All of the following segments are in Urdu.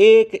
1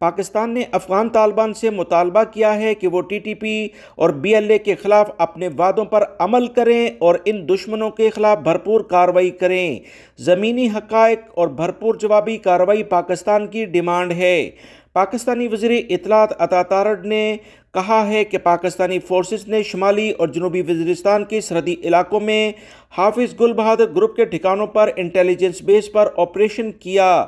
پاکستان نے افغان طالبان سے مطالبہ کیا ہے کہ وہ ٹی ٹی پی اور BLA کے خلاف اپنے وعدوں پر عمل کریں اور ان دشمنوں کے خلاف بھرپور کارروائی کریں۔ زمینی حقائق اور بھرپور جوابی کارروائی پاکستان کی ڈیمانڈ ہے۔ پاکستانی وزیر اطلاعات عطا تارڑ نے کہا ہے کہ پاکستانی فورسز نے شمالی اور جنوبی وزیرستان کے سرحدی علاقوں میں حافظ گل بہادر گروپ کے ٹھکانوں پر انٹیلیجنس بیس پر آپریشن کیا۔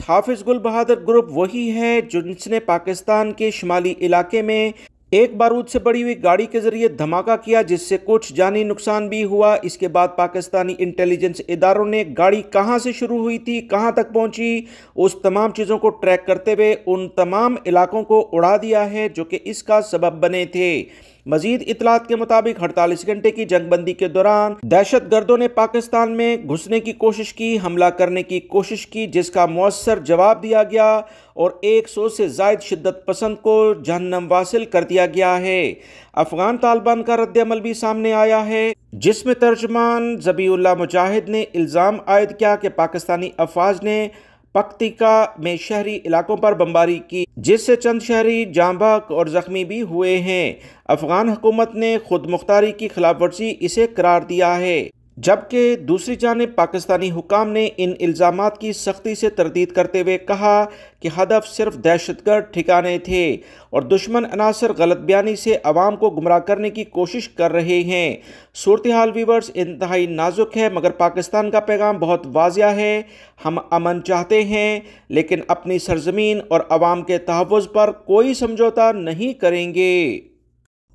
حافظ گل بہادر گروپ وہی ہے جس نے پاکستان کے شمالی علاقے میں ایک بارود سے بڑی ہوئی گاڑی کے ذریعے دھماکہ کیا جس سے کچھ جانی نقصان بھی ہوا۔ اس کے بعد پاکستانی انٹیلیجنس اداروں نے گاڑی کہاں سے شروع ہوئی تھی، کہاں تک پہنچی، اس تمام چیزوں کو ٹریک کرتے ہوئے ان تمام علاقوں کو اڑا دیا ہے جو کہ اس کا سبب بنے تھے۔ مزید اطلاعات کے مطابق 48 گھنٹے کی جنگ بندی کے دوران دہشت گردوں نے پاکستان میں گھسنے کی کوشش کی، حملہ کرنے کی کوشش کی، جس کا مؤثر جواب دیا گیا اور 100 سے زائد شدت پسند کو جہنم واصل کر دیا گیا ہے۔ افغان طالبان کا رد عمل بھی سامنے آیا ہے، جس میں ترجمان ذبیح اللہ مجاہد نے الزام عائد کیا کہ پاکستانی افواج نے پکتیکا میں شہری علاقوں پر بمباری کی، جس سے چند شہری جاں بحق اور زخمی بھی ہوئے ہیں۔ افغان حکومت نے خود مختاری کی خلاف ورزی اسے قرار دیا ہے، جبکہ دوسری جانب پاکستانی حکام نے ان الزامات کی سختی سے تردید کرتے ہوئے کہا کہ ہدف صرف دہشت گرد ٹھکانے تھے اور دشمن عناصر غلط بیانی سے عوام کو گمراہ کرنے کی کوشش کر رہے ہیں۔ صورتحال ویورز انتہائی نازک ہے، مگر پاکستان کا پیغام بہت واضح ہے۔ ہم امن چاہتے ہیں لیکن اپنی سرزمین اور عوام کے تحفظ پر کوئی سمجھوتہ نہیں کریں گے۔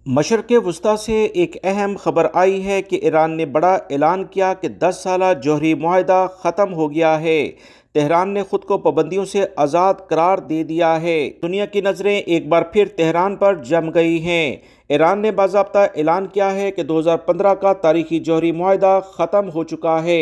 مشرق وسطیٰ سے ایک اہم خبر آئی ہے کہ ایران نے بڑا اعلان کیا کہ 10 سالہ جوہری معاہدہ ختم ہو گیا ہے۔ تہران نے خود کو پابندیوں سے آزاد قرار دے دیا ہے۔ دنیا کی نظریں ایک بار پھر تہران پر جم گئی ہیں۔ ایران نے باضابطہ اعلان کیا ہے کہ 2015 کا تاریخی جوہری معاہدہ ختم ہو چکا ہے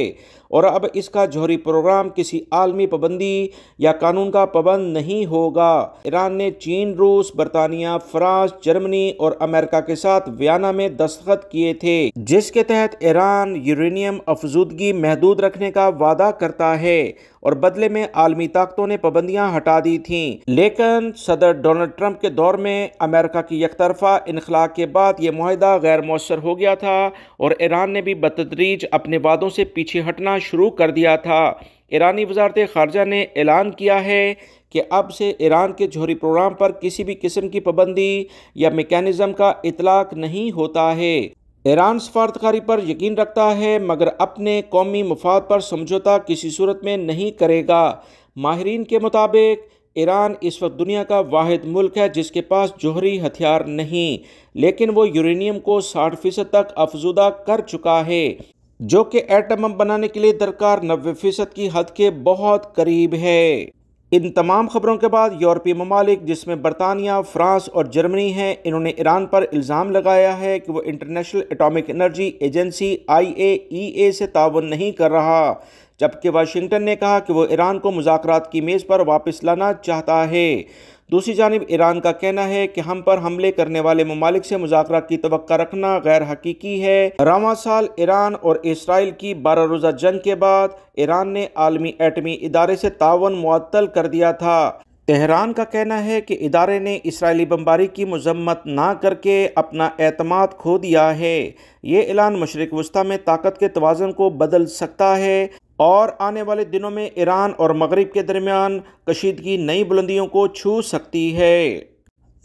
اور اب اس کا جوہری پروگرام کسی عالمی پابندی یا قانون کا پابند نہیں ہوگا۔ ایران نے چین، روس، برطانیہ، فرانس، جرمنی اور امریکہ کے ساتھ ویانا میں دستخط کیے تھے، جس کے تحت ایران یورینیم افزودگی محدود رکھنے کا وعدہ کرتا ہے اور بدلے میں عالمی طاقتوں نے پابندیاں ہٹا دی تھیں۔ لیکن صدر ڈونلڈ ٹرمپ کے دور میں امریکہ کی یک طرفہ انخلاء کے بعد یہ معاہدہ غیر مؤثر ہو گیا تھا اور ایران نے بھی بتدریج اپنے وعدوں سے پیچھے ہٹنا شروع کر دیا تھا۔ ایرانی وزارت خارجہ نے اعلان کیا ہے کہ اب سے ایران کے جوہری پروگرام پر کسی بھی قسم کی پابندی یا میکینزم کا اطلاق نہیں ہوتا ہے۔ ایران سفارتکاری پر یقین رکھتا ہے مگر اپنے قومی مفاد پر سمجھوتہ کسی صورت میں نہیں کرے گا۔ ماہرین کے مطابق ایران اس وقت دنیا کا واحد ملک ہے جس کے پاس جوہری ہتھیار نہیں، لیکن وہ یورینیم کو 60% تک افزودہ کر چکا ہے، جو کہ ایٹم بم بنانے کے لیے درکار 90% کی حد کے بہت قریب ہے۔ ان تمام خبروں کے بعد یورپی ممالک جس میں برطانیہ، فرانس اور جرمنی ہیں، انہوں نے ایران پر الزام لگایا ہے کہ وہ international atomic energy agency IAEA سے تعاون نہیں کر رہا، جبکہ واشنگٹن نے کہا کہ وہ ایران کو مذاکرات کی میز پر واپس لانا چاہتا ہے۔ دوسری جانب ایران کا کہنا ہے کہ ہم پر حملے کرنے والے ممالک سے مذاکرات کی توقع رکھنا غیر حقیقی ہے۔ رواں سال ایران اور اسرائیل کی 12 روزہ جنگ کے بعد ایران نے عالمی ایٹمی ادارے سے تعاون معطل کر دیا تھا۔ تہران کا کہنا ہے کہ ادارے نے اسرائیلی بمباری کی مذمت نہ کر کے اپنا اعتماد کھو دیا ہے۔ یہ اعلان مشرق وسطیٰ میں طاقت کے توازن کو بدل سکتا ہے اور آنے والے دنوں میں ایران اور مغرب کے درمیان کشیدگی نئی بلندیوں کو چھو سکتی ہے۔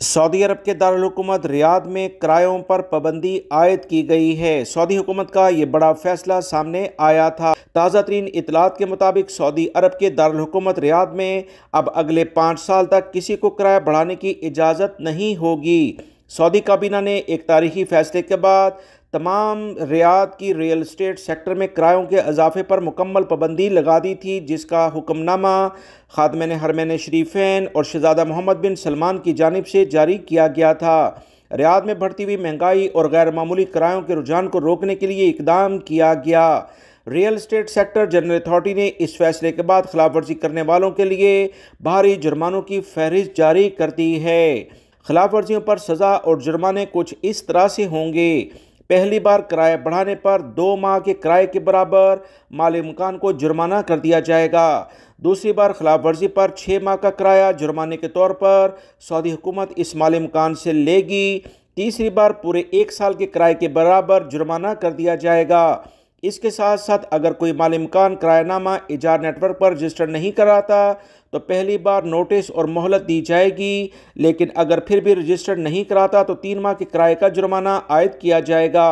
سعودی عرب کے دارالحکومت ریاض میں کرایوں پر پابندی عائد کی گئی ہے۔ سعودی حکومت کا یہ بڑا فیصلہ سامنے آیا تھا۔ تازہ ترین اطلاعات کے مطابق سعودی عرب کے دارالحکومت ریاض میں اب اگلے 5 سال تک کسی کو کرایہ بڑھانے کی اجازت نہیں ہوگی۔ سعودی کابینہ نے ایک تاریخی فیصلے کے بعد تمام ریاض کی ریل اسٹیٹ سیکٹر میں کرایوں کے اضافے پر مکمل پابندی لگا دی تھی، جس کا حکم نامہ خادمین حرمین شریفین اور شہزادہ محمد بن سلمان کی جانب سے جاری کیا گیا تھا۔ ریاض میں بڑھتی ہوئی مہنگائی اور غیر معمولی کرایوں کے رجحان کو روکنے کے لیے اقدام کیا گیا۔ Real estate sector general authority نے اس فیصلے کے بعد خلاف ورزی کرنے والوں کے لیے بھاری جرمانوں کی فہرست جاری کر دی ہے۔ خلاف ورزیوں پر سزا اور جرمانے کچھ اس طرح سے ہوں گے: پہلی بار کرایہ بڑھانے پر 2 ماہ کے کرائے کے برابر مالک مکان کو جرمانہ کر دیا جائے گا۔ دوسری بار خلاف ورزی پر 6 ماہ کا کرایہ جرمانے کے طور پر سعودی حکومت اس مالک مکان سے لے گی۔ تیسری بار پورے 1 سال کے کرائے کے برابر جرمانہ کر دیا جائے گا۔ اس کے ساتھ ساتھ اگر کوئی مالک مکان کرایہ نامہ ایجار نیٹ ورک پر رجسٹر نہیں کراتا تو پہلی بار نوٹس اور مہلت دی جائے گی، لیکن اگر پھر بھی رجسٹر نہیں کراتا تو 3 ماہ کے کرائے کا جرمانہ عائد کیا جائے گا،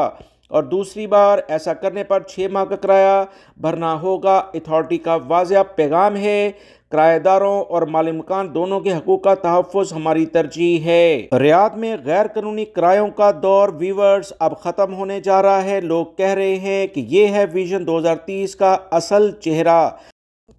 اور دوسری بار ایسا کرنے پر 6 ماہ کا کرایہ بھرنا ہوگا۔ اتھارٹی کا واضح پیغام ہے، کرایہ داروں اور مالک مکان دونوں کے حقوق کا تحفظ ہماری ترجیح ہے۔ ریاض میں غیر قانونی کرایوں کا دور ویورز اب ختم ہونے جا رہا ہے۔ لوگ کہہ رہے ہیں کہ یہ ہے ویژن 2030 کا اصل چہرہ۔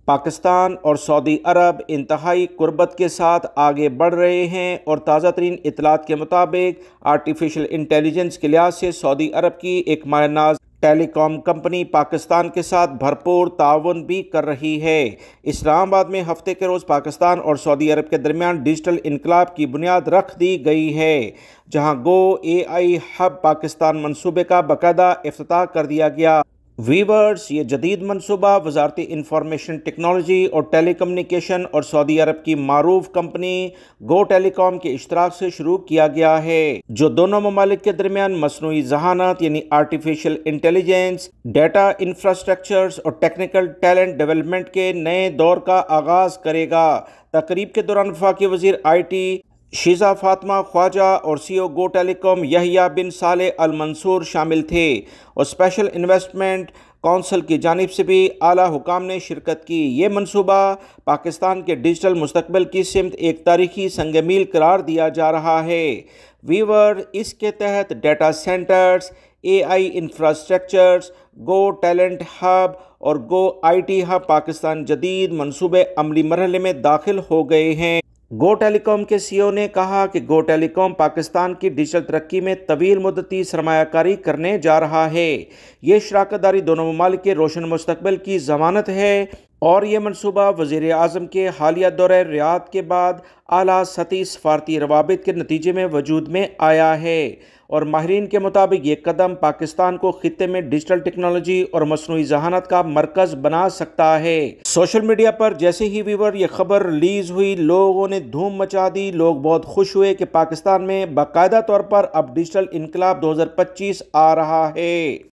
پاکستان اور سعودی عرب انتہائی قربت کے ساتھ آگے بڑھ رہے ہیں، اور تازہ ترین اطلاعات کے مطابق آرٹیفیشل انٹیلیجنس کے لحاظ سے سعودی عرب کی ایک مایہ ناز ٹیلی کام کمپنی پاکستان کے ساتھ بھرپور تعاون بھی کر رہی ہے۔ اسلام آباد میں ہفتے کے روز پاکستان اور سعودی عرب کے درمیان ڈیجیٹل انقلاب کی بنیاد رکھ دی گئی ہے، جہاں گو اے آئی ہب پاکستان منصوبے کا باقاعدہ افتتاح کر دیا گیا۔ ویورز، یہ جدید منصوبہ وزارت انفارمیشن ٹیکنالوجی اور ٹیلی کمیونیکیشن اور سعودی عرب کی معروف کمپنی گو ٹیلی کام کے اشتراک سے شروع کیا گیا ہے، جو دونوں ممالک کے درمیان مصنوعی ذہانت یعنی آرٹیفیشل انٹیلیجنس، ڈیٹا انفراسٹرکچرز اور ٹیکنیکل ٹیلنٹ ڈیولپمنٹ کے نئے دور کا آغاز کرے گا۔ تقریب کے دوران وفاقی وزیر آئی ٹی شیزہ فاطمہ خواجہ اور سی او گو ٹیلی کام یحییٰ بن صالح المنصور شامل تھے، اور اسپیشل انویسٹمنٹ کونسل کی جانب سے بھی اعلیٰ حکام نے شرکت کی۔ یہ منصوبہ پاکستان کے ڈیجیٹل مستقبل کی سمت ایک تاریخی سنگ میل قرار دیا جا رہا ہے۔ ویور، اس کے تحت ڈیٹا سینٹرز، اے آئی انفراسٹرکچرز، گو ٹیلنٹ ہب اور گو آئی ٹی ہب پاکستان جدید منصوبے عملی مرحلے میں داخل ہو گئے ہیں۔ گو ٹیلی کام کے سی او نے کہا کہ گو ٹیلی کام پاکستان کی ڈیجیٹل ترقی میں طویل مدتی سرمایہ کاری کرنے جا رہا ہے۔ یہ شراکت داری دونوں ممالک کے روشن مستقبل کی ضمانت ہے، اور یہ منصوبہ وزیر اعظم کے حالیہ دورہ ریاض کے بعد اعلیٰ سطحی سفارتی روابط کے نتیجے میں وجود میں آیا ہے، اور ماہرین کے مطابق یہ قدم پاکستان کو خطے میں ڈیجیٹل ٹیکنالوجی اور مصنوعی ذہانت کا مرکز بنا سکتا ہے۔ سوشل میڈیا پر جیسے ہی ویور یہ خبر ریلیز ہوئی، لوگوں نے دھوم مچا دی۔ لوگ بہت خوش ہوئے کہ پاکستان میں باقاعدہ طور پر اب ڈیجیٹل انقلاب 2025 آ رہا ہے۔